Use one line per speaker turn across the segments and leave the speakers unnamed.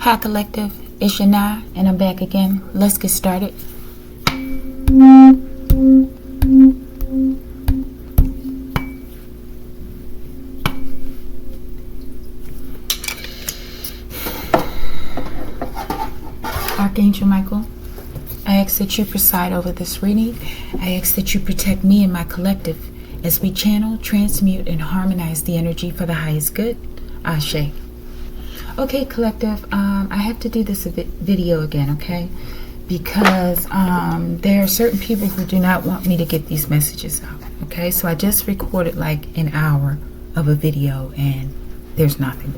Hi Collective, it's Shana and I'm back again. Let's get started. Archangel Michael, I ask that you preside over this reading. I ask that you protect me and my collective as we channel, transmute, and harmonize the energy for the highest good. Asherah. Okay, collective, I have to do this video again, okay? Because there are certain people who do not want me to get these messages out, okay? So I just recorded like an hour of a video and there's nothing.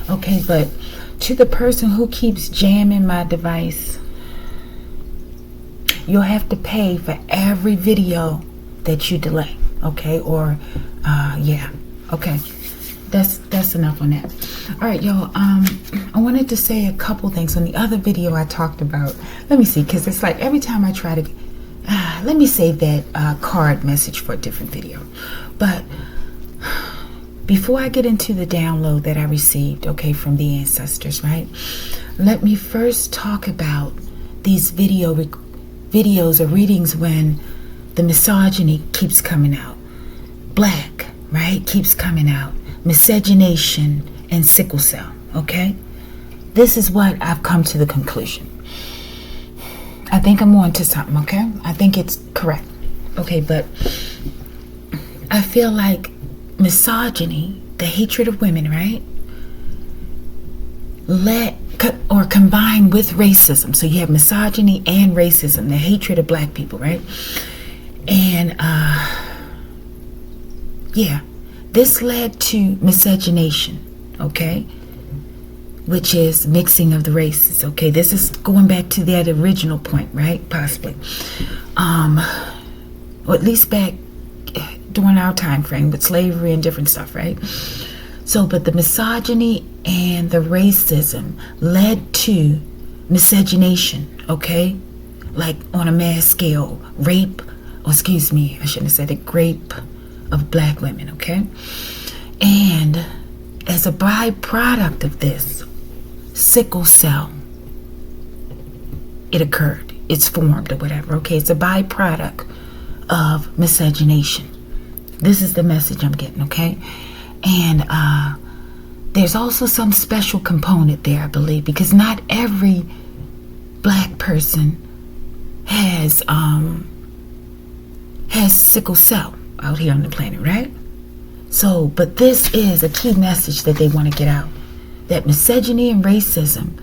Okay, but to the person who keeps jamming my device, you'll have to pay for every video that you delay, okay? Or, yeah, okay. That's enough on that. All right, y'all. I wanted to say a couple things. On the other video I talked about, let me see, because it's like every time I try to, let me save that card message for a different video. But before I get into the download that I received, okay, from the ancestors, right? Let me first talk about these videos or readings when the misogyny keeps coming out. Black, right, keeps coming out. Miscegenation and sickle cell, okay? This is what I've come to the conclusion. I think I'm on to something, okay? I think it's correct. Okay, but I feel like misogyny, the hatred of women, right? Combined with racism. So you have misogyny and racism, the hatred of black people, right? And yeah, this led to miscegenation, okay? Which is mixing of the races, okay? This is going back to that original point, right? Possibly. Or at least back during our time frame with slavery and different stuff, right? So, but the misogyny and the racism led to miscegenation, okay? Like on a mass scale, rape, or excuse me, I shouldn't have said it, rape of black women, okay? And as a byproduct of this, sickle cell, it occurred, it's formed or whatever, okay? It's a byproduct of miscegenation. This is the message I'm getting, okay? And there's also some special component there, I believe, because not every black person has sickle cell out here on the planet, right? So, but this is a key message that they want to get out. That misogyny and racism,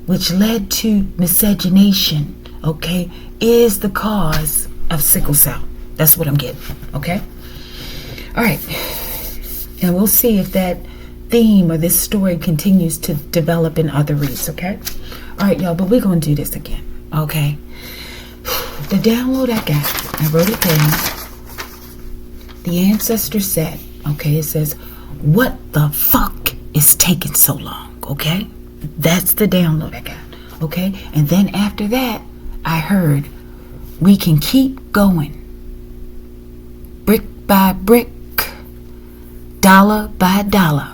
which led to miscegenation, okay, is the cause of sickle cell. That's what I'm getting, okay? All right. And we'll see if that theme or this story continues to develop in other reads, okay? All right, y'all, but we're going to do this again, okay? The download I got, I wrote it down. The ancestor said, okay, it says, what the fuck is taking so long, okay? That's the download I got, okay? And then after that, I heard, we can keep going. Brick by brick, dollar by dollar,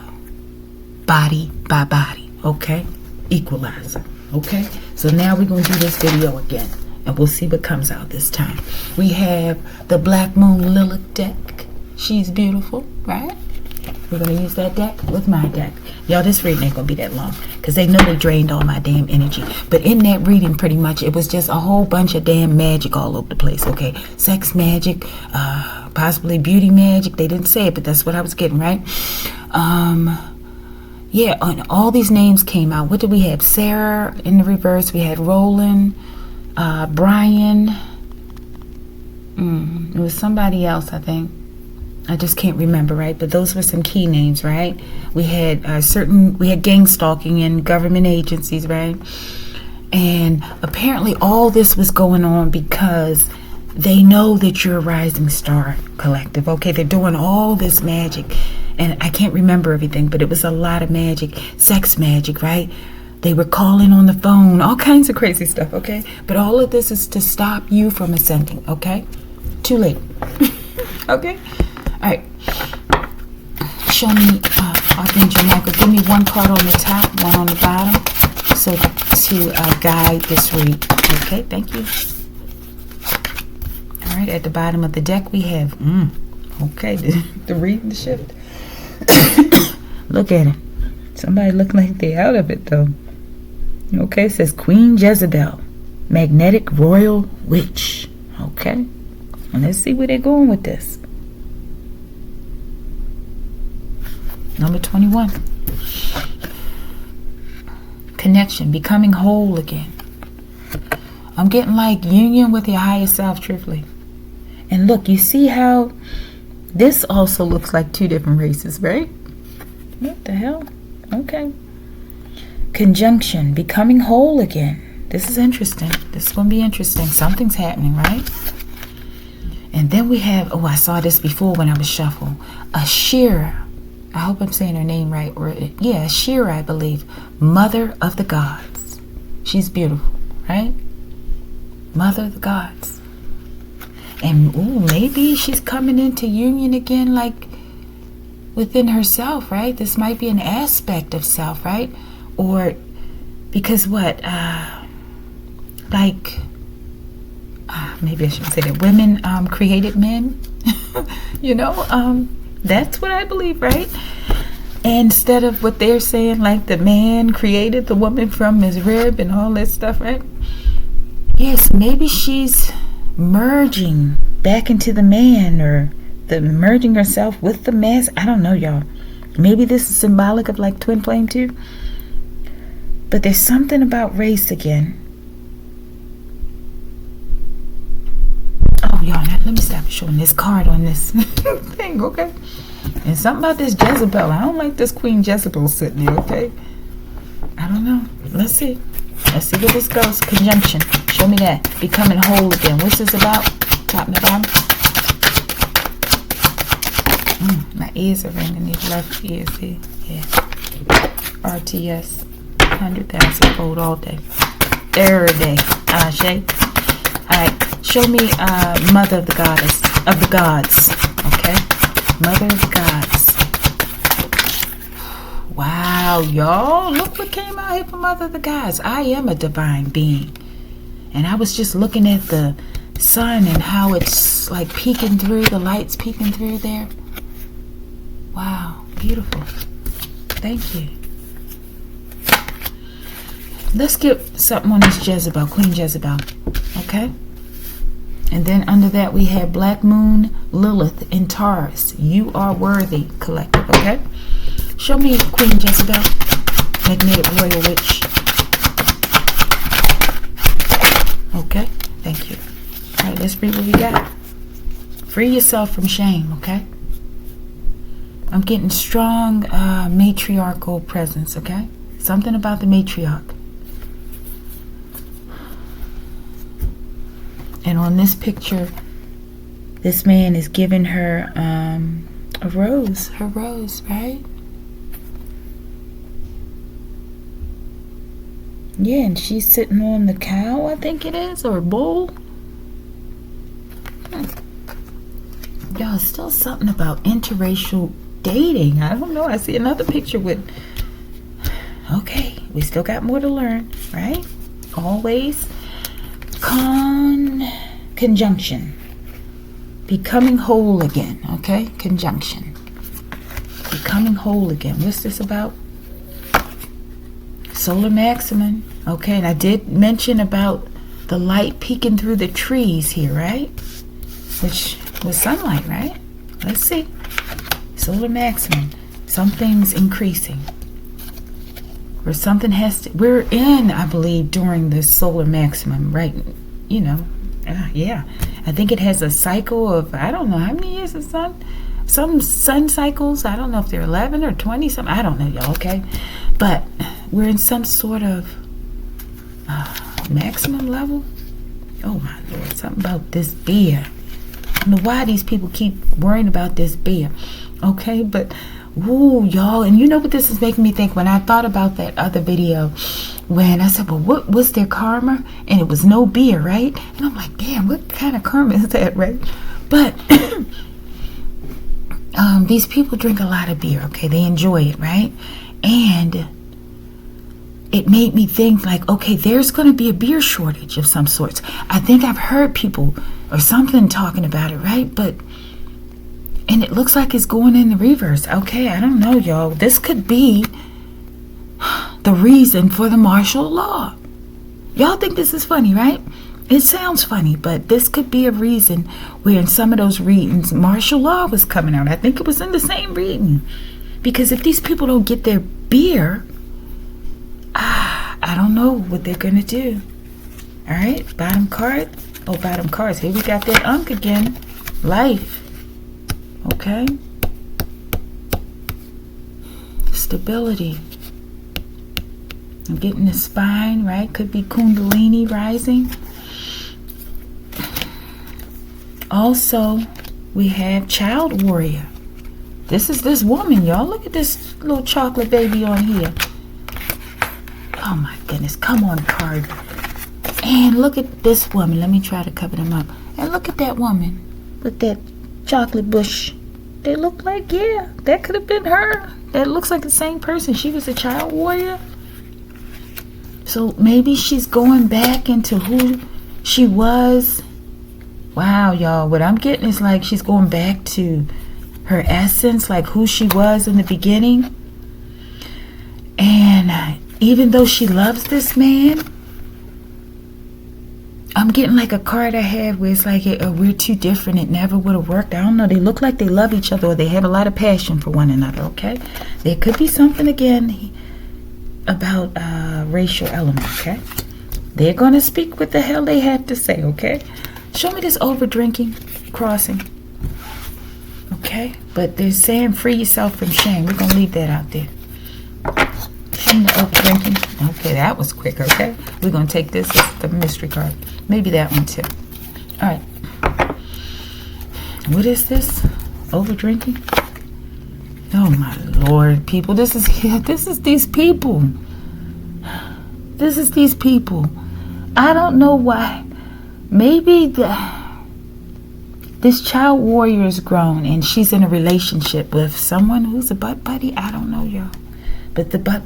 body by body, okay? Equalizer, okay? So now we're going to do this video again, and we'll see what comes out this time. We have the Black Moon Lilith deck. She's beautiful, right? We're going to use that deck with my deck. Y'all, this reading ain't going to be that long because they know they drained all my damn energy. But in that reading, pretty much, it was just a whole bunch of damn magic all over the place, okay? Sex magic, possibly beauty magic. They didn't say it, but that's what I was getting, right? Yeah, and all these names came out. What did we have? Sarah in the reverse. We had Roland, Brian. It was somebody else, I think. I just can't remember, right? But those were some key names, right? We had we had gang stalking in government agencies, right? And apparently all this was going on because they know that you're a rising star collective, okay? They're doing all this magic, and I can't remember everything, but it was a lot of magic, sex magic, right? They were calling on the phone, all kinds of crazy stuff, okay? But all of this is to stop you from ascending, okay? Too late. Okay? All right. Show me, Archangel Michael. Give me one card on the top, one on the bottom. also to guide this read. Okay, thank you. All right, at the bottom of the deck we have, okay, the read and the shift. Look at it. Somebody look like they out of it though. Okay, it says Queen Jezebel, magnetic royal witch. Okay, and let's see where they're going with this. Number 21. Connection, becoming whole again. I'm getting like union with your higher self, truthfully. And look, you see how this also looks like two different races, right? What the hell? Okay. Conjunction, becoming whole again. This is interesting. This is going to be interesting. Something's happening, right? And then we have, I saw this before when I was shuffling. Asherah. I hope I'm saying her name right. Asherah, I believe. Mother of the gods. She's beautiful, right? Mother of the gods. And maybe she's coming into union again, like within herself, right? This might be an aspect of self, right? Or because what? Maybe I shouldn't say that. Women created men. That's what I believe, right? Instead of what they're saying, like the man created the woman from his rib and all that stuff, right? Yes, maybe she's merging back into the man, or merging herself with the mass. I don't know, y'all. Maybe this is symbolic of like twin flame too. But there's something about race again. Y'all, let me stop showing this card on this thing, okay? And something about this Jezebel. I don't like this Queen Jezebel sitting there, okay? I don't know. Let's see. Let's see where this goes. Conjunction. Show me that. Becoming whole again. What's this about? Top and the bottom. My ears are ringing. These left ears here. Yeah. RTS. 100,000 fold all day. Every day. Ashe. Alright. Show me Mother of the Goddess. Of the Gods. Okay? Mother of the Gods. Wow, y'all. Look what came out here for Mother of the Gods. I am a divine being. And I was just looking at the sun and how it's like peeking through. The light's peeking through there. Wow. Beautiful. Thank you. Let's get something on this Jezebel. Queen Jezebel. Okay? And then under that we have Black Moon, Lilith, and Taurus. You are worthy, collective, okay? Show me Queen Jezebel, magnetic royal witch. Okay, thank you. All right, let's read what we got. Free yourself from shame, okay? I'm getting strong matriarchal presence, okay? Something about the matriarch. And on this picture, this man is giving her a rose. Her rose, right? Yeah, and she's sitting on the cow, I think it is, or bull. Y'all, still something about interracial dating. I don't know. I see another picture with... Okay, we still got more to learn, right? Always. Conjunction. Becoming whole again, okay? Conjunction. Becoming whole again. What's this about? Solar maximum. Okay, and I did mention about the light peeking through the trees here, right? Which was sunlight, right? Let's see. Solar maximum. Something's increasing. Or something has to... We're in, I believe, during the solar maximum, right? Yeah. I think it has a cycle of, I don't know how many years the sun... Some sun cycles, I don't know if they're 11 or 20 something. I don't know, y'all, okay? But we're in some sort of maximum level. Oh, my Lord. Something about this beer. I don't know why these people keep worrying about this beer. Okay, but... Ooh, y'all, and you know what this is making me think? When I thought about that other video, when I said, well, what was their karma? And it was no beer, right? And I'm like, damn, what kind of karma is that, right? But these people drink a lot of beer, okay? They enjoy it, right? And it made me think like, okay, there's going to be a beer shortage of some sorts. I think I've heard people or something talking about it, right? And it looks like it's going in the reverse. Okay, I don't know, y'all. This could be the reason for the martial law. Y'all think this is funny, right? It sounds funny, but this could be a reason where in some of those readings, martial law was coming out. I think it was in the same reading. Because if these people don't get their beer, I don't know what they're going to do. All right, bottom card. Oh, bottom cards. Here we got that unk again. Life. Okay. Stability. I'm getting the spine, right? Could be Kundalini rising. Also, we have child warrior. This is this woman, y'all. Look at this little chocolate baby on here. Oh my goodness. Come on, card. And look at this woman. Let me try to cover them up. And look at that woman with that chocolate bush. They look like, yeah, that could have been her. That looks like the same person. She was a child warrior. So maybe she's going back into who she was. Wow, y'all. What I'm getting is like she's going back to her essence, like who she was in the beginning. And even though she loves this man, I'm getting like a card I have where it's like, we're too different. It never would have worked. I don't know. They look like they love each other or they have a lot of passion for one another, okay? There could be something again about racial element, okay? They're going to speak what the hell they have to say, okay? Show me this over drinking crossing. Okay? But they're saying free yourself from shame. We're going to leave that out there. Show me the over drinking. Okay, that was quick, okay? We're going to take this as the mystery card. Maybe that one too. All right. What is this? Over drinking? Oh my Lord, people. This is these people. This is these people. I don't know why. Maybe this child warrior is grown and she's in a relationship with someone who's a butt buddy. I don't know, y'all. But the butt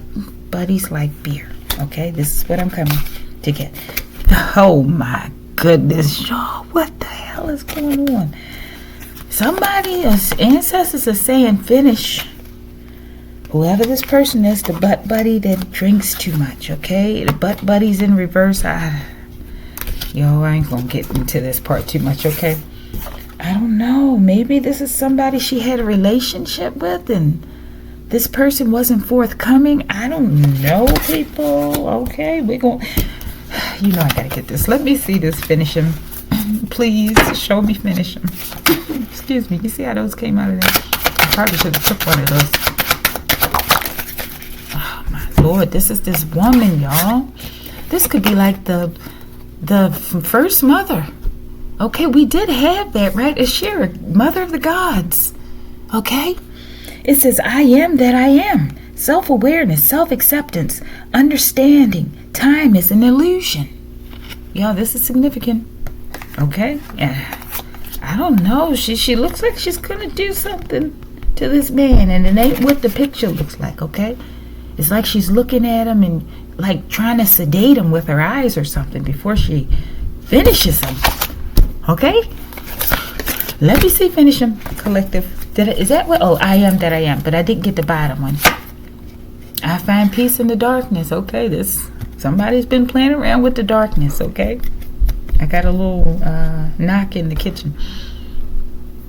buddies like beer. Okay, this is what I'm coming to get. Oh my goodness, y'all. What the hell is going on? Somebody's ancestors are saying finish. Whoever this person is, the butt buddy that drinks too much, okay? The butt buddy's in reverse. I ain't gonna get into this part too much, okay? I don't know. Maybe this is somebody she had a relationship with and this person wasn't forthcoming. I don't know, people. Okay, we're going to... I gotta get this. Let me see this. Finish him. Please, show me finish him. Excuse me. You see how those came out of there? I probably should have took one of those. Oh, my Lord. This is this woman, y'all. This could be like the first mother. Okay, we did have that, right? Asherah, mother of the gods. Okay? It says, I am that I am. Self-awareness, self-acceptance, understanding. Time is an illusion. Y'all, this is significant. Okay? Yeah. I don't know. She looks like she's going to do something to this man. And it ain't what the picture looks like, okay? It's like she's looking at him and like trying to sedate him with her eyes or something before she finishes him. Okay? Let me see finish him, collective. Is that what? Oh, I am that I am. But I didn't get the bottom one. I find peace in the darkness. Okay, somebody's been playing around with the darkness. Okay, I got a little knock in the kitchen.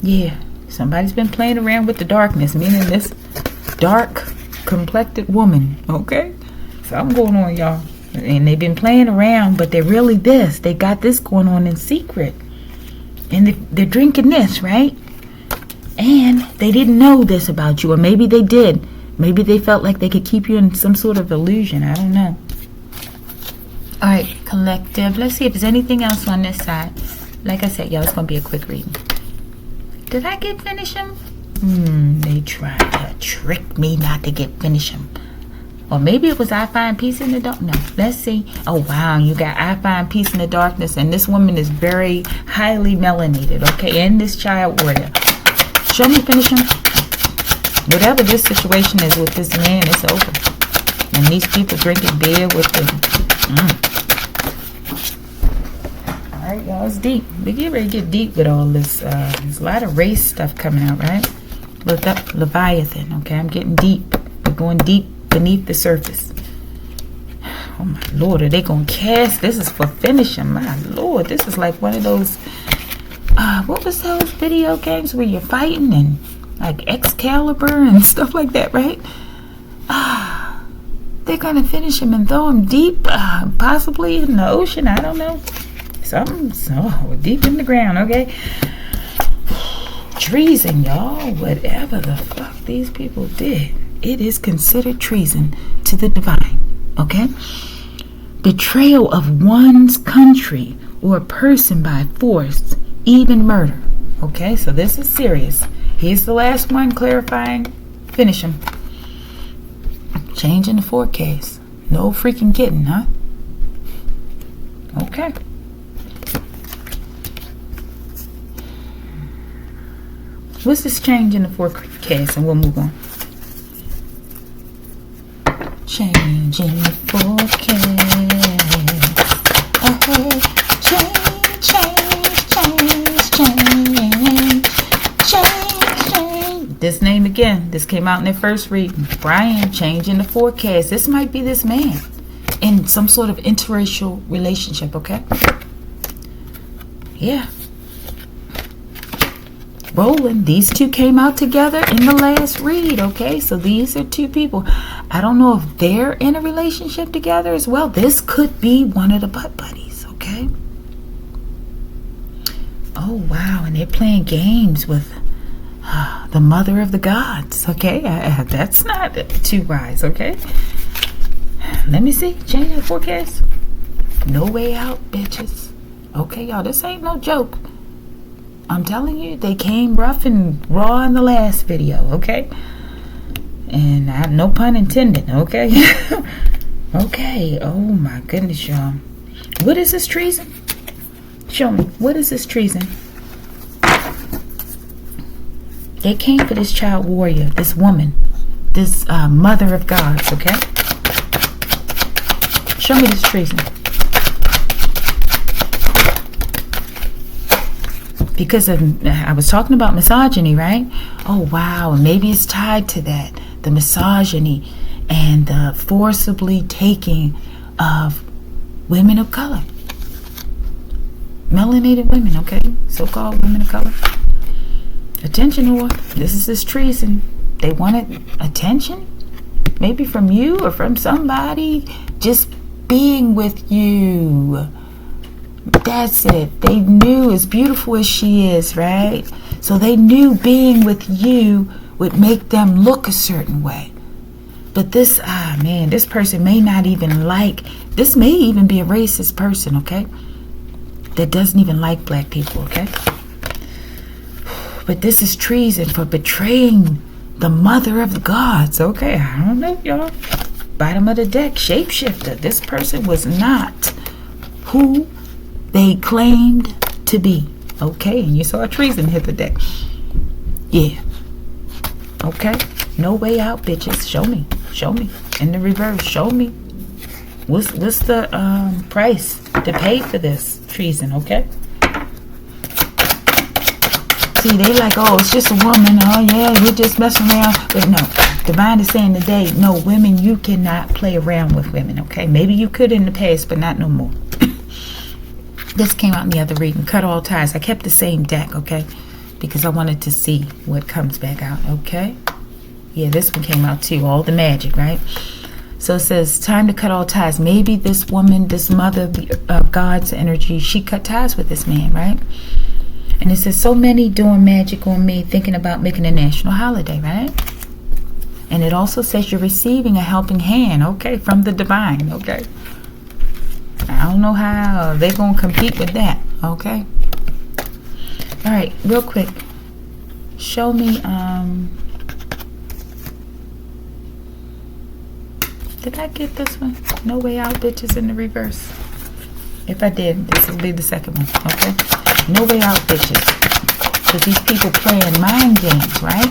Yeah, somebody's been playing around with the darkness, meaning this dark complected woman. Okay, something going on, y'all. And they've been playing around, but they're really this. They got this going on in secret, and they're drinking this, right? And they didn't know this about you, or maybe they did. Maybe they felt like they could keep you in some sort of illusion. I don't know. All right, collective. Let's see if there's anything else on this side. Like I said, y'all, it's going to be a quick reading. Did I get finish him? They tried to trick me not to get finish him. Or maybe it was I find peace in the dark. No, let's see. Oh, wow. You got I find peace in the darkness. And this woman is very highly melanated. Okay, and this child warrior. Show me finish him. Whatever this situation is with this man, it's over. And these people drinking beer with them. Alright, y'all, it's deep. We get ready to get deep with all this. There's a lot of race stuff coming out, right? Look up Leviathan, okay? I'm getting deep. We're going deep beneath the surface. Oh my Lord, are they going to cast? This is for finishing. My Lord, this is like one of those, what was those video games where you're fighting and like Excalibur and stuff like that, right? They're going to finish him and throw him deep, possibly in the ocean. I don't know. Something so deep in the ground, okay? Treason, y'all. Whatever the fuck these people did, it is considered treason to the divine, okay? Betrayal of one's country or person by force, even murder, okay? So this is serious. Here's the last one clarifying. Finish him. Changing the forecast. No freaking kidding, huh? Okay. What's this change in the forecast? And we'll move on. Change in the forecast. Change. This name again. This came out in their first reading. Brian, changing the forecast. This might be this man in some sort of interracial relationship, okay? Yeah. Rolling. These two came out together in the last read, okay? So these are two people. I don't know if they're in a relationship together as well. This could be one of the butt buddies, okay? Oh, wow. And they're playing games with the mother of the gods, okay? That's not too wise, okay? Let me see. Change the forecast. No way out, bitches. Okay, y'all. This ain't no joke. I'm telling you, they came rough and raw in the last video, okay? And no pun intended, okay? Okay, oh my goodness, y'all. What is this treason? Show me, what is this treason? They came for this child warrior, this woman, this mother of gods, okay? Show me this treason. Because I was talking about misogyny, right? Oh, wow. And maybe it's tied to that. The misogyny and the forcibly taking of women of color. Melanated women, okay? So-called women of color. Attention, whore. This is this treason. They wanted attention? Maybe from you or from somebody just being with you. That's it. They knew, as beautiful as she is, right? So they knew being with you would make them look a certain way. But this, man, this person may not even like, this may even be a racist person, okay? That doesn't even like black people, okay? But this is treason for betraying the mother of the gods, okay? I don't know, y'all. Bottom of the deck, shapeshifter. This person was not who they claimed to be, okay? And you saw a treason hit the deck. Yeah. Okay. No way out, bitches. Show me. Show me. In the reverse, show me. What's the price to pay for this treason, okay? See, they like, oh, it's just a woman. Oh, yeah, you're just messing around. But no, Divine is saying today, no, women, you cannot play around with women, okay? Maybe you could in the past, but not no more. This came out in the other reading. Cut all ties. I kept the same deck, okay? Because I wanted to see what comes back out, okay? Yeah, this one came out too. All the magic, right? So it says, time to cut all ties. Maybe this woman, this mother of God's energy, she cut ties with this man, right? And it says, so many doing magic on me, thinking about making a national holiday, right? And it also says you're receiving a helping hand, okay, from the divine, okay? I don't know how they're going to compete with that, okay? All right, real quick. Show me, did I get this one? No way out, bitches, in the reverse. If I did, this will be the second one, okay? No way out, bitches. Because these people playing mind games, right?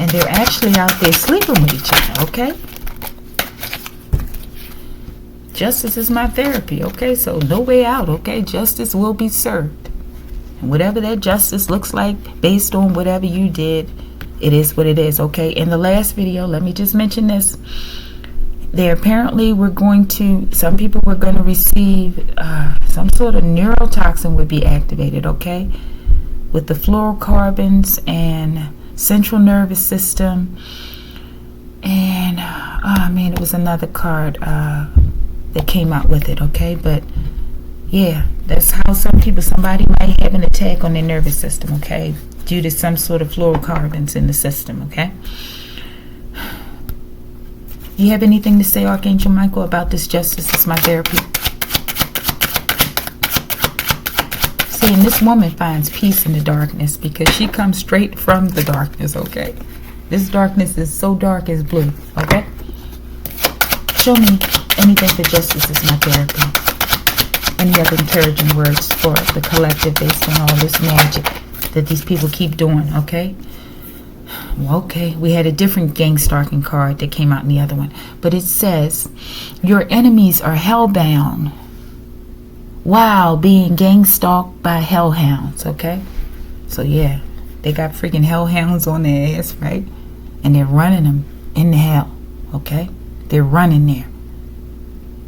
And they're actually out there sleeping with each other, okay? Justice is my therapy, okay? So no way out, okay? Justice will be served. And whatever that justice looks like based on whatever you did, it is what it is, okay? In the last video, let me just mention this. They apparently were going to, some people were going to receive some sort of neurotoxin would be activated, okay? With the fluorocarbons and central nervous system. And, oh man, it was another card that came out with it, okay? But, yeah, that's how somebody might have an attack on their nervous system, okay? Due to some sort of fluorocarbons in the system, okay? You have anything to say, Archangel Michael, about this justice is my therapy? See, and this woman finds peace in the darkness because she comes straight from the darkness, okay? This darkness is so dark it's blue, okay? Show me anything for justice is my therapy. Any other encouraging words for the collective based on all this magic that these people keep doing, okay? Okay, we had a different gang stalking card that came out in the other one. But it says, your enemies are hellbound while being gang stalked by hellhounds, okay? So yeah, they got freaking hellhounds on their ass, right? And they're running them into hell, okay? They're running there.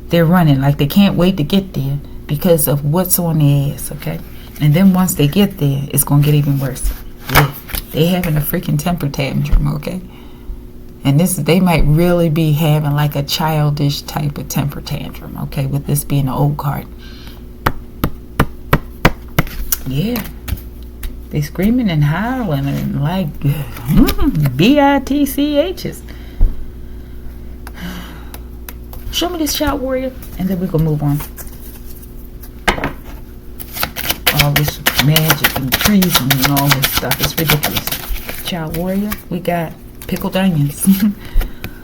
They're running like they can't wait to get there because of what's on their ass, okay? And then once they get there, it's going to get even worse. Yeah. They having a freaking temper tantrum, okay? And they might really be having like a childish type of temper tantrum, okay? With this being an old card. Yeah. They screaming and howling and like bitchs. Show me this child warrior and then we're going to move on. All this magic and treason and all this stuff is ridiculous. Child warrior, we got pickled onions.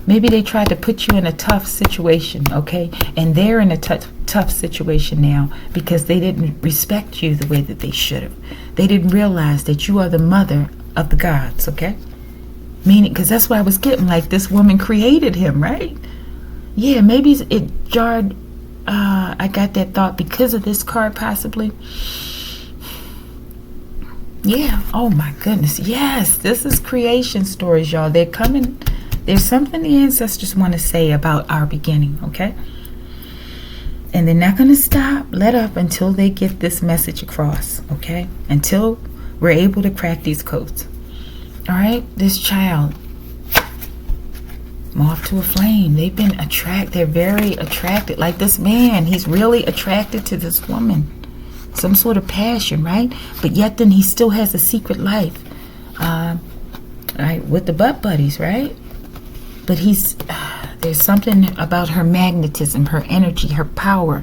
Maybe they tried to put you in a tough situation, okay? And they're in a tough situation now because they didn't respect you the way that they should have. They didn't realize that you are the mother of the gods, okay? Meaning, because that's why I was getting like this woman created him, right? Yeah, maybe it jarred. I got that thought because of this card possibly. Yeah, oh my goodness. Yes, this is creation stories, y'all. They're coming. There's something the ancestors want to say about our beginning, okay? And they're not going to stop, let up until they get this message across, okay? Until we're able to crack these codes. All right, this child, moth to a flame. They've been attracted. They're very attracted. Like this man, he's really attracted to this woman. Some sort of passion, right? But yet then he still has a secret life. Right, with the butt buddies, right? But there's something about her magnetism, her energy, her power.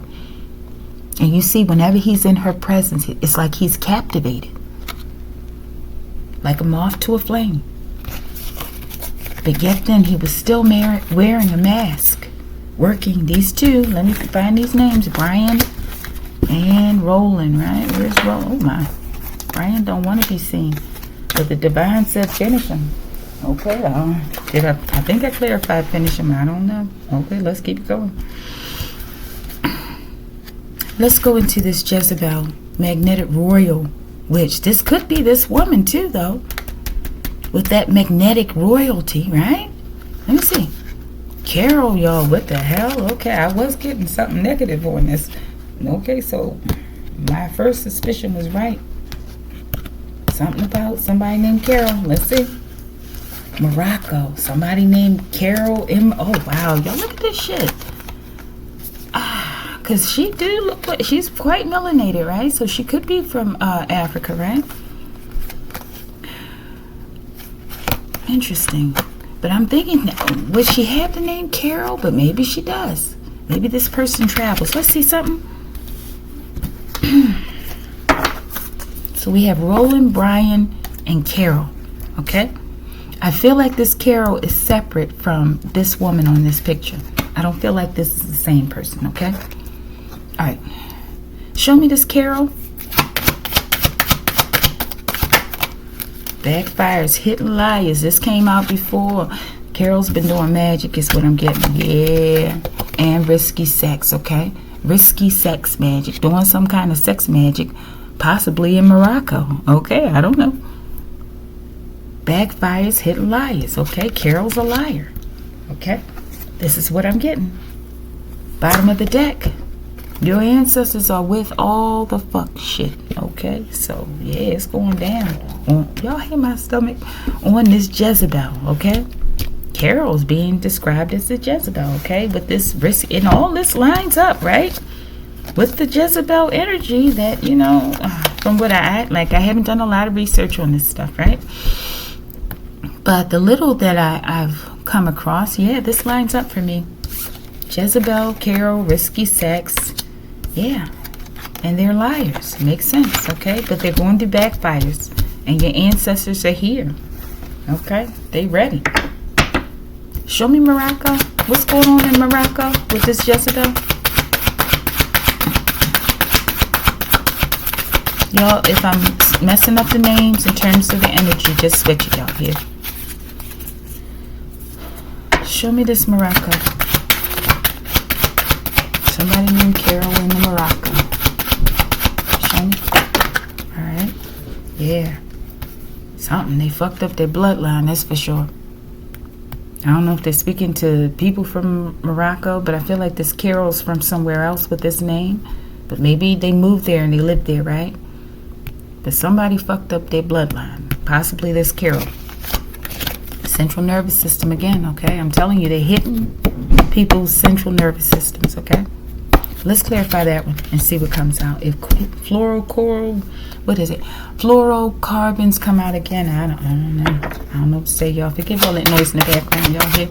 And you see, whenever he's in her presence, it's like he's captivated. Like a moth to a flame. But yet then he was still wearing a mask. Working these two. Let me find these names. Brian and Roland, right? Where's Roland? Oh my. Brian don't want to be seen. But the divine said finish him. Okay, I think I clarified finish him. I don't know. Okay, let's keep it going. Let's go into this Jezebel, magnetic royal witch. This could be this woman too, though. With that magnetic royalty, right? Let me see. Carol, y'all, what the hell? Okay, I was getting something negative on this. Okay, so my first suspicion was right. Something about somebody named Carol. Let's see. Morocco. Somebody named Carol M. Oh, wow. Y'all look at this shit. Because she do look like she's quite melanated, right? So she could be from Africa, right? Interesting. But I'm thinking, would she have the name Carol? But maybe she does. Maybe this person travels. Let's see something. So we have Roland, Brian, and Carol. Okay? I feel like this Carol is separate from this woman on this picture. I don't feel like this is the same person, okay? All right. Show me this Carol. Backfires, hidden liars. This came out before. Carol's been doing magic is what I'm getting. Yeah. and risky sex, okay? Risky sex magic, doing some kind of sex magic, possibly in Morocco, okay? I don't know. Backfires, hidden liars, okay? Carol's a liar, okay? This is what I'm getting. Bottom of the deck. Your ancestors are with all the fuck shit, okay? So, yeah, it's going down. Y'all hear my stomach? On this Jezebel, okay? Carol's being described as the Jezebel, okay? With this risk, and all this lines up, right? With the Jezebel energy that, you know, from what I haven't done a lot of research on this stuff, right? But the little that I've come across, yeah, this lines up for me. Jezebel, Carol, risky sex, yeah, and they're liars. Makes sense, okay? But they're going through backfires, and your ancestors are here, okay? They ready. Show me Morocco. What's going on in Morocco with this Jezebel? Y'all, if I'm messing up the names in terms of the energy, just switch it out here. Show me this Morocco. Somebody named Carol in the Morocco. Show me. Alright. Yeah. Something. They fucked up their bloodline, that's for sure. I don't know if they're speaking to people from Morocco, but I feel like this Carol's from somewhere else with this name. But maybe they moved there and they lived there, right? But somebody fucked up their bloodline. Possibly this Carol. Central nervous system again, okay? I'm telling you, they're hitting people's central nervous systems, okay? Let's clarify that one and see what comes out. If fluorocarbons come out again, I don't know. I don't know what to say, y'all. Forgive all that noise in the background, y'all hear?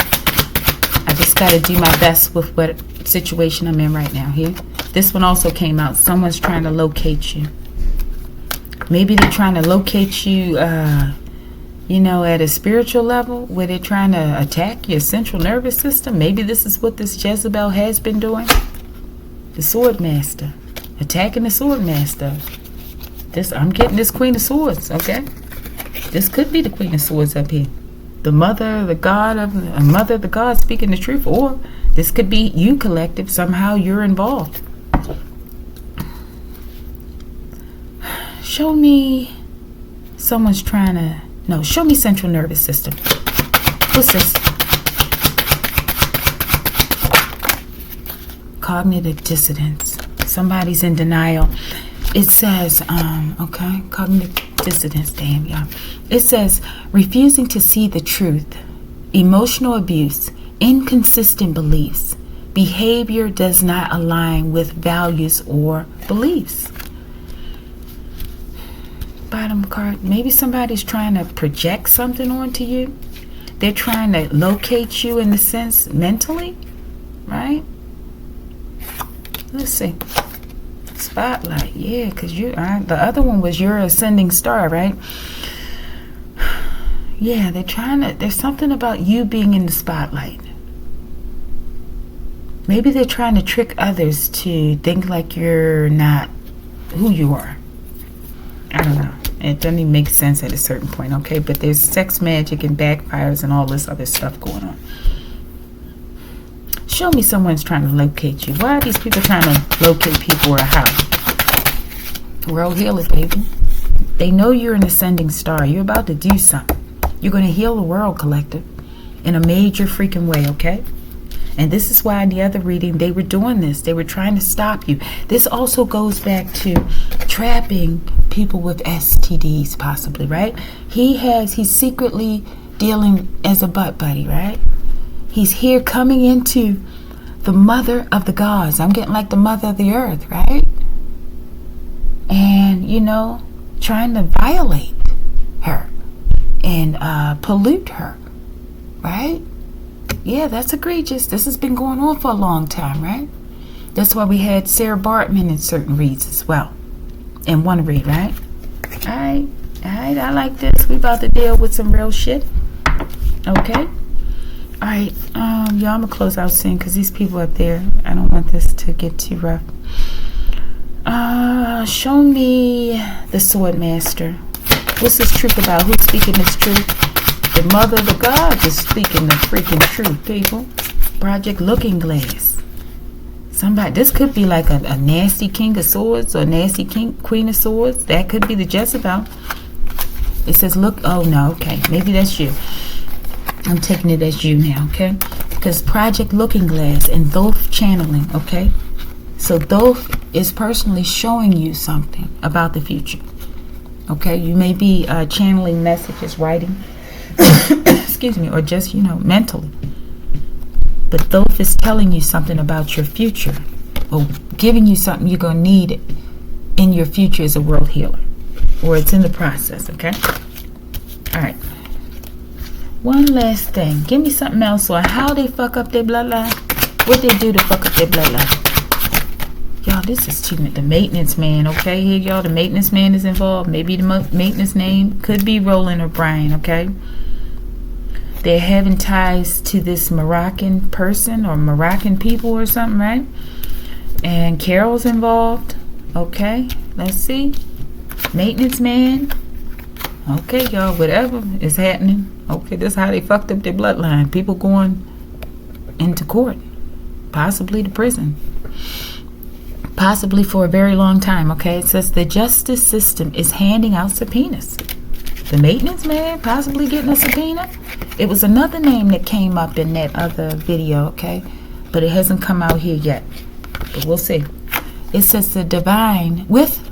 I just got to do my best with what situation I'm in right now here. This one also came out. Someone's trying to locate you. Maybe they're trying to locate you, at a spiritual level where they're trying to attack your central nervous system. Maybe this is what this Jezebel has been doing. The Sword Master. Attacking the Sword Master. I'm getting this Queen of Swords, okay? This could be the Queen of Swords up here. The mother, the God speaking the truth. Or this could be you, collective. Somehow you're involved. Show me someone's trying to... No, show me central nervous system. What's this? Cognitive dissonance. Somebody's in denial. It says, cognitive dissonance, damn y'all. It says, refusing to see the truth, emotional abuse, inconsistent beliefs, behavior does not align with values or beliefs. Bottom card, maybe somebody's trying to project something onto you. They're trying to locate you in the sense mentally, right? Let's see. Spotlight, yeah, because the other one was your ascending star, right? Yeah, there's something about you being in the spotlight. Maybe they're trying to trick others to think like you're not who you are. I don't know. It doesn't even make sense at a certain point, okay? But there's sex magic and backfires and all this other stuff going on. Show me someone's trying to locate you. Why are these people trying to locate people or a house? World healer, baby. They know you're an ascending star. You're about to do something. You're going to heal the world, collective, in a major freaking way, okay? And this is why in the other reading, they were doing this. They were trying to stop you. This also goes back to trapping people with STDs, possibly, right? He's secretly dealing as a butt buddy, right? He's here coming into the mother of the gods. I'm getting like the mother of the earth, right? And, trying to violate her and pollute her, right? Yeah, that's egregious. This has been going on for a long time, right? That's why we had Sarah Bartman in certain reads as well. In one read, right? Alright, I like this. We about to deal with some real shit. Okay? Alright, y'all, I'm gonna close out soon because these people up there, I don't want this to get too rough. Show me the Sword Master. What's this truth about? Who's speaking this truth? The mother of the gods is speaking the freaking truth, people. Project Looking Glass. Somebody, this could be like a nasty king of swords or a nasty queen of swords. That could be the Jezebel. It says, look, oh no, okay, maybe that's you. I'm taking it as you now, okay? Because Project Looking Glass and Thoth channeling, okay? So Thoth is personally showing you something about the future, okay? You may be channeling messages, writing, excuse me, or just, mentally. But Thoth is telling you something about your future, or giving you something you're going to need in your future as a world healer, or it's in the process, okay? All right. One last thing. Give me something else on how they fuck up their bloodline. What they do to fuck up their bloodline. Y'all, this is too much. The maintenance man, okay? Here, y'all, the maintenance man is involved. Maybe the maintenance name could be Roland or Brian, okay? They're having ties to this Moroccan person or Moroccan people or something, right? And Carol's involved. Okay, let's see. Maintenance man. Okay, y'all, whatever is happening. Okay, this is how they fucked up their bloodline. People going into court, possibly to prison, possibly for a very long time. Okay, it says the justice system is handing out subpoenas. The maintenance man possibly getting a subpoena. It was another name that came up in that other video, okay, but it hasn't come out here yet, but we'll see. It says the divine, with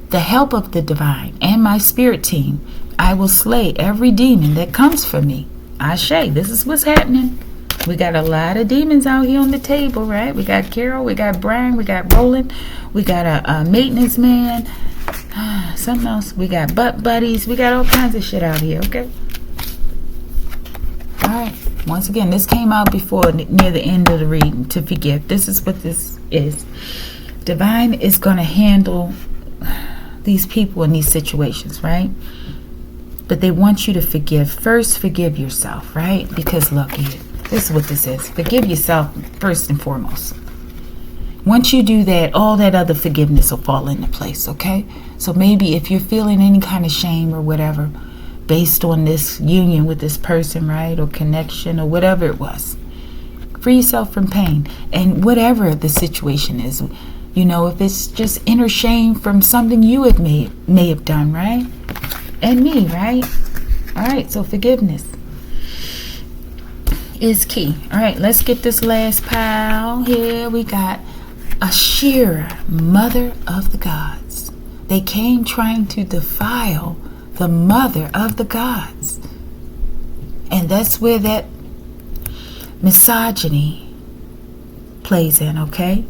the help of the divine and my spirit team, I will slay every demon that comes for me. Ashe, this is what's happening. We got a lot of demons out here on the table, right? We got Carol, we got Brian, we got Roland, we got a maintenance man, something else. We got butt buddies, we got all kinds of shit out here, okay? All right. Once again, this came out before, near the end of the reading, to forgive. This is what this is. Divine is going to handle these people in these situations, right? But they want you to forgive. First, forgive yourself, right? Because look here, this is what this is. Forgive yourself first and foremost. Once you do that, all that other forgiveness will fall into place, okay? So maybe if you're feeling any kind of shame or whatever, based on this union with this person, right? Or connection or whatever it was, free yourself from pain. And whatever the situation is, if it's just inner shame from something you have may have done, right? And me, right? All right, so forgiveness is key. All right, let's get this last pile here. We got Asherah, mother of the gods. They came trying to defile the mother of the gods. And that's where that misogyny plays in, okay?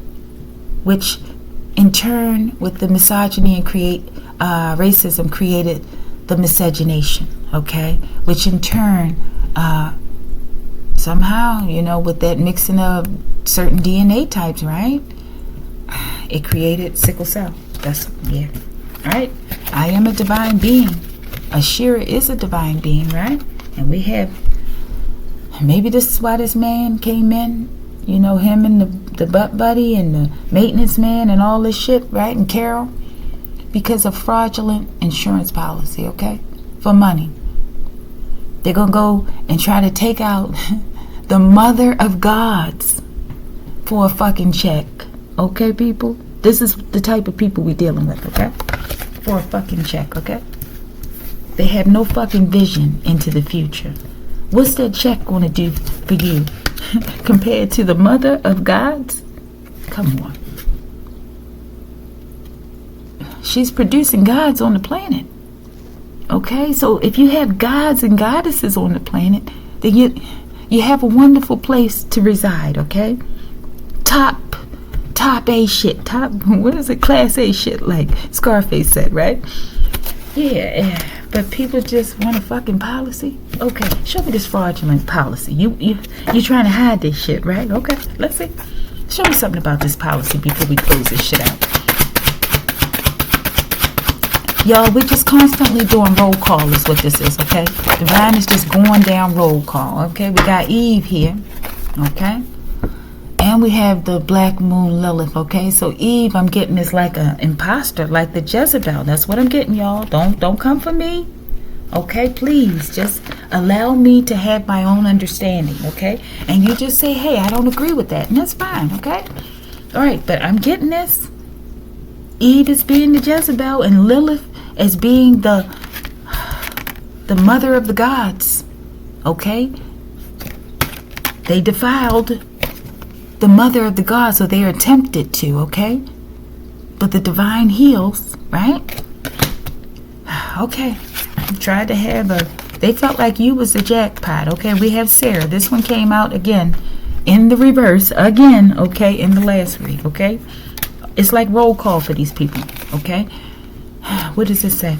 Which in turn, with the misogyny and racism, created the miscegenation, okay? Which in turn, somehow, with that mixing of certain DNA types, right? It created sickle cell. Yeah. All right. I am a divine being. Asherah is a divine being, right? And we have, maybe this is why this man came in, him and the butt buddy and the maintenance man and all this shit, right? And Carol, because of fraudulent insurance policy, okay? For money. They're going to go and try to take out the mother of gods for a fucking check. Okay, people? This is the type of people we're dealing with, okay? For a fucking check, okay? They have no fucking vision into the future. What's that check going to do for you compared to the mother of gods? Come on. She's producing gods on the planet. Okay, so if you have gods and goddesses on the planet, then you have a wonderful place to reside, okay? Top A shit. What is it? Class A shit, like Scarface said, right? Yeah, but people just want a fucking policy. Okay, show me this fraudulent policy. You're trying to hide this shit, right? Okay, let's see. Show me something about this policy before we close this shit out. Y'all, we're just constantly doing roll call is what this is, okay? Divine is just going down roll call, okay? We got Eve here, okay? And we have the Black Moon Lilith, okay? So Eve, I'm getting is like an imposter, like the Jezebel. That's what I'm getting, y'all. Don't come for me, okay? Please, just allow me to have my own understanding, okay? And you just say, hey, I don't agree with that, and that's fine, okay? All right, but I'm getting this. Eve as being the Jezebel and Lilith as being the mother of the gods. Okay? They defiled the mother of the gods, so they are tempted to, okay? But the divine heals, right? Okay. Tried to have they felt like you was the jackpot. Okay, we have Sarah. This one came out again in the reverse again, okay, in the last read, okay? It's like roll call for these people, okay? What does it say?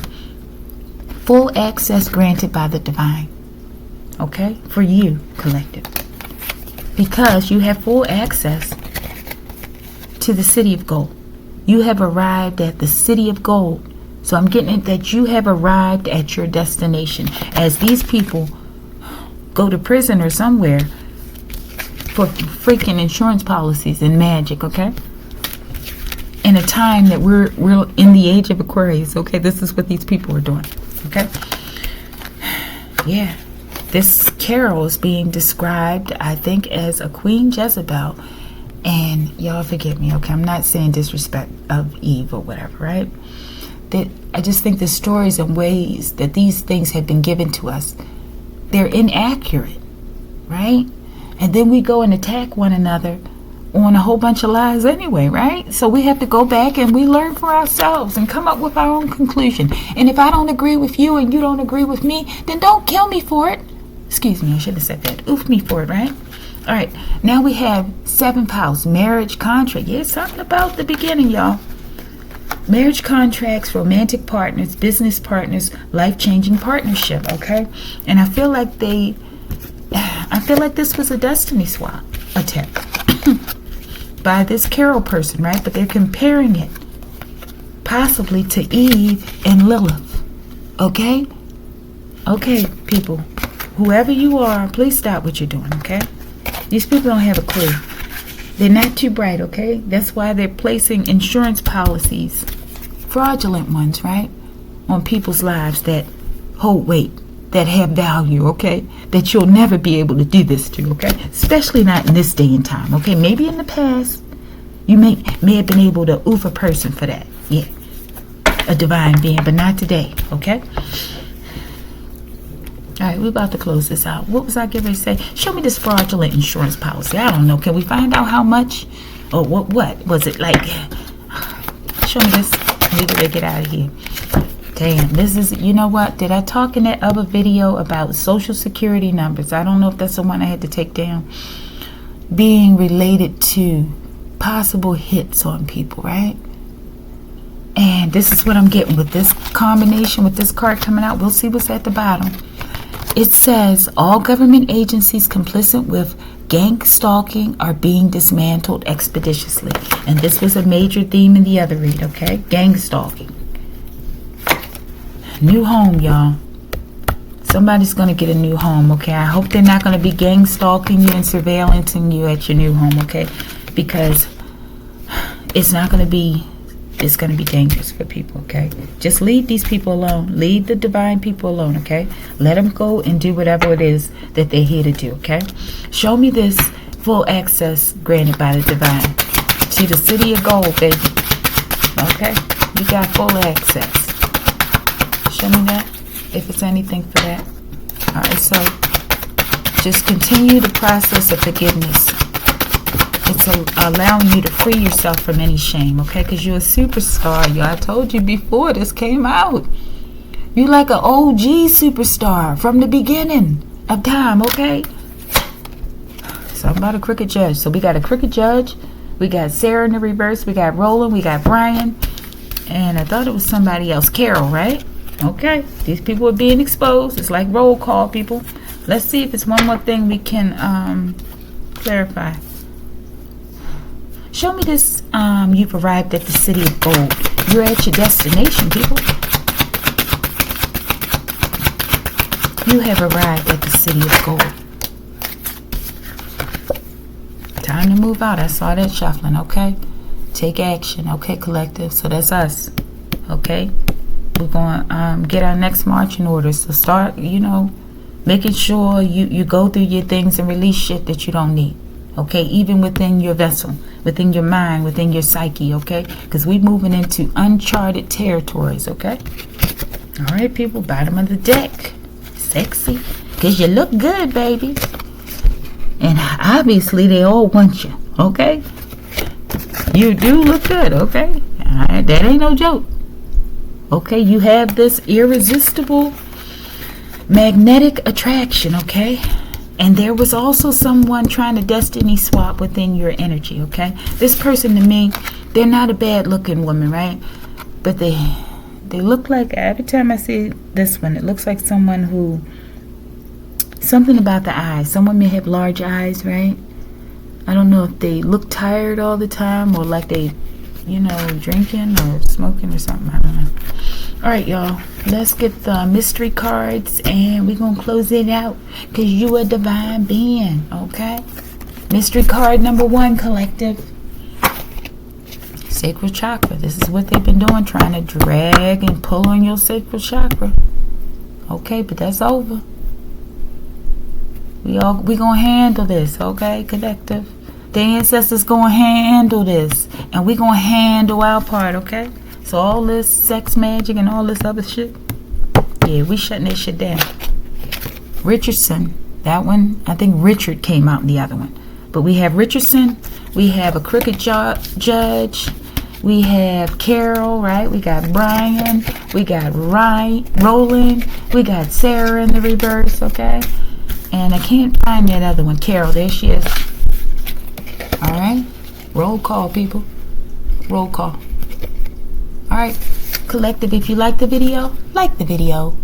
Full access granted by the divine, okay? For you, collective. Because you have full access to the city of gold. You have arrived at the city of gold. So I'm getting it that you have arrived at your destination. As these people go to prison or somewhere for freaking insurance policies and magic, okay? In a time that we're in the age of Aquarius, okay? This is what these people are doing, okay? Yeah. This Carol is being described, I think, as a Queen Jezebel. And y'all forgive me, okay? I'm not saying disrespect of Eve or whatever, right? That I just think the stories and ways that these things have been given to us, they're inaccurate, right? And then we go and attack one another on a whole bunch of lies anyway, right? So we have to go back and we learn for ourselves and come up with our own conclusion. And if I don't agree with you and you don't agree with me, then don't kill me for it. Excuse me, I should have said that. Oof me for it, right? All right, now we have 7th house, marriage contract. Yeah, something about the beginning, y'all. Marriage contracts, romantic partners, business partners, life-changing partnership, okay? And I feel like this was a destiny swap attempt by this Carol person, right? But they're comparing it possibly to Eve and Lilith, okay? Okay, people, whoever you are, please stop what you're doing, okay? These people don't have a clue. They're not too bright, okay? That's why they're placing insurance policies, fraudulent ones, right, on people's lives that hold weight, that have value, okay? That you'll never be able to do this to, okay? Especially not in this day and time, okay? Maybe in the past, you may have been able to oof a person for that. Yeah, a divine being, but not today, okay? All right, we're about to close this out. What was I getting to say? Show me this fraudulent insurance policy. I don't know. Can we find out how much? Or what was it like? Show me this. We gotta get out of here. Damn, this is, you know what? Did I talk in that other video about social security numbers? I don't know if that's the one I had to take down. Being related to possible hits on people, right? And this is what I'm getting with this combination, with this card coming out. We'll see what's at the bottom. It says all government agencies complicit with gang stalking are being dismantled expeditiously. And this was a major theme in the other read, okay? Gang stalking. New home, y'all. Somebody's going to get a new home, okay? I hope they're not going to be gang stalking you and surveillancing you at your new home, okay? Because it's not going to be... It's going to be dangerous for people, okay? Just leave these people alone. Leave the divine people alone, okay? Let them go and do whatever it is that they're here to do, okay? Show me this full access granted by the divine to the city of gold, baby. Okay? You got full access. Show me that, if it's anything for that. All right, so just continue the process of forgiveness. It's allowing you to free yourself from any shame, okay? Because you're a superstar, y'all. I told you before this came out. You like an OG superstar from the beginning of time, okay? Something about a crooked judge. So we got a crooked judge. We got Sarah in the reverse. We got Roland. We got Brian. And I thought it was somebody else. Carol, right? Okay. These people are being exposed. It's like roll call, people. Let's see if it's one more thing we can clarify. Show me this. You've arrived at the city of gold. You're at your destination, people. You have arrived at the city of gold. Time to move out. I saw that shuffling, okay? Take action, okay, collective? So that's us, okay? We're going to get our next marching orders. So start, making sure you go through your things and release shit that you don't need, okay? Even within your vessel. within your mind, within your psyche, okay? Because we're moving into uncharted territories, okay? All right, people, bottom of the deck. Sexy. Because you look good, baby. And obviously, they all want you, okay? You do look good, okay? All right, that ain't no joke. Okay, you have this irresistible magnetic attraction, okay? And there was also someone trying to destiny swap within your energy, okay? This person, to me, they're not a bad looking woman, right? But they look like, every time I see this one, it looks like someone who, something about the eyes. Someone may have large eyes, right? I don't know if they look tired all the time or like they, drinking or smoking or something. I don't know. All right, y'all. Let's get the mystery cards and we're going to close it out because you a divine being, okay? Mystery card number 1, collective. Sacral chakra. This is what they've been doing, trying to drag and pull on your sacral chakra. Okay, but that's over. We gonna handle this, okay, collective? The ancestors gonna handle this, and we gonna handle our part, okay? So all this sex magic and all this other shit, yeah, we shutting this shit down. Richardson, that one, I think Richard came out in the other one. But we have Richardson, we have a crooked judge, we have Carol, right? We got Brian, we got Roland, we got Sarah in the reverse, okay? And I can't find that other one. Carol, there she is. All right. Roll call, people. Roll call. All right. Collective, if you like the video, like the video.